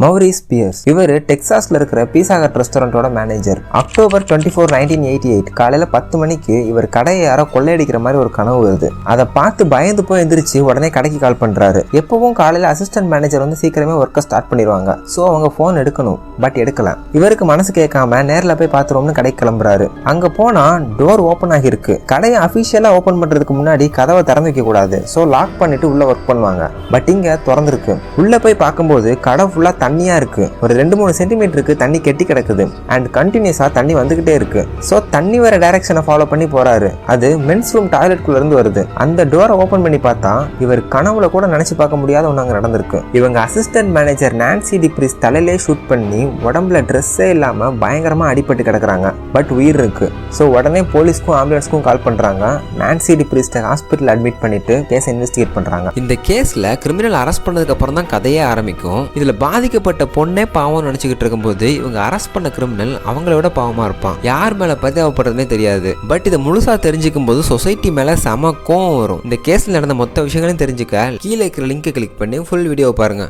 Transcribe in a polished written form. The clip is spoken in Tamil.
Maurice piers. இவர் டெக்சாஸ்ல இருக்கிற பீஸா ஹட் ரெஸ்டாரண்டோட மேனேஜர். அக்டோபர் 24, 1988 காலையில 10 மணிக்கு இவர் கடையை யாரோ கொள்ளையடிக்கிற மாதிரி ஒரு கனவு வருது. அதை பார்த்து பயந்து போய் எந்திரிச்சு உடனே கடைக்கு கால் பண்றாரு. எப்பவும் காலையில அசிஸ்டன்ட் மேனேஜர் வந்து சீக்கிரமே ஒர்க்கை ஸ்டார்ட் பண்ணிடுவாங்க. ஸோ அவங்க போன் எடுக்கணும், பட் எடுக்கல. இவருக்கு மனசு கேட்காம நேரில் போய் பார்த்துருவோம்னு கடைக்கு கிளம்புறாரு. அங்க போனா டோர் ஓப்பன் ஆகிருக்கு. கடையை அபிஷியலா ஓபன் பண்றதுக்கு முன்னாடி கதவை திறந்து வைக்க கூடாது, ஸோ லாக் பண்ணிட்டு உள்ள ஒர்க் பண்ணுவாங்க. பட் இங்க திறந்துருக்கு. உள்ள போய் பார்க்கும்போது கடை ஃபுல்லா தண்ணியா இருக்கு. ஒரு 2-3 சென்டிமீட்டருக்கு தண்ணி கெட்டி கிடக்குது அண்ட் கண்டினியூஸா தண்ணி வந்துகிட்டே இருக்கு. ஸோ தண்ணி வர டைரக்ஷனை ஃபாலோ பண்ணி போறாரு. அது மென்ஸ் ரூம் டாய்லெட்குள்ள இருந்து வருது. அந்த டோரை ஓபன் பண்ணி பார்த்தா இவர் கனவுல கூட நினைச்சு பார்க்க முடியாத ஒன்று அங்க நடந்திருக்கு. இவங்க அசிஸ்டன்ட் மேனேஜர் நான்சி டிப்ரிஸ் தலையிலே ஷூட் பண்ணி உடம்புல ட்ரெஸ்ஸே இல்லாம பயங்கரமா அடிபட்டு கிடக்குறாங்க. பட் உயிர் இருக்கு. ஸோ உடனே போலீஸ்க்கும் ஆம்புலன்ஸ்க்கும் கால் பண்றாங்க. நான்சி டிப்ரிஸ்ட ஹாஸ்பிட்டல் அட்மிட் பண்ணிட்டு கேஸ் இன்வெஸ்டிகேட் பண்றாங்க. இந்த கேஸ்ல கிரிமினல் அரெஸ்ட் பண்ணதுக்கு அப்புறம் தான் கதையே ஆரம்பிக்கும். இதுல பாதிக்கப்பட்ட பொண்ணே பாவம் நினைச்சுக்கிட்டு இருக்கும்போது இவங்க அரெஸ்ட் பண்ண கிரிமினல் அவங்கள விட பாவமா இருப்பான். யார் மேல பரிதாபப்படுறதுனே தெரியாது. பட் இதை முழுசா தெரிஞ்சுக்கும் போது சொசைட்டி மேல செம கோவம் வரும். இந்த கேஸ்ல நடந்த மொத்த விஷயங்களையும் தெரிஞ்சுக்க கீழே இருக்கிற லிங்கை கிளிக் பண்ணி ஃபுல் வீடியோ பாருங்க.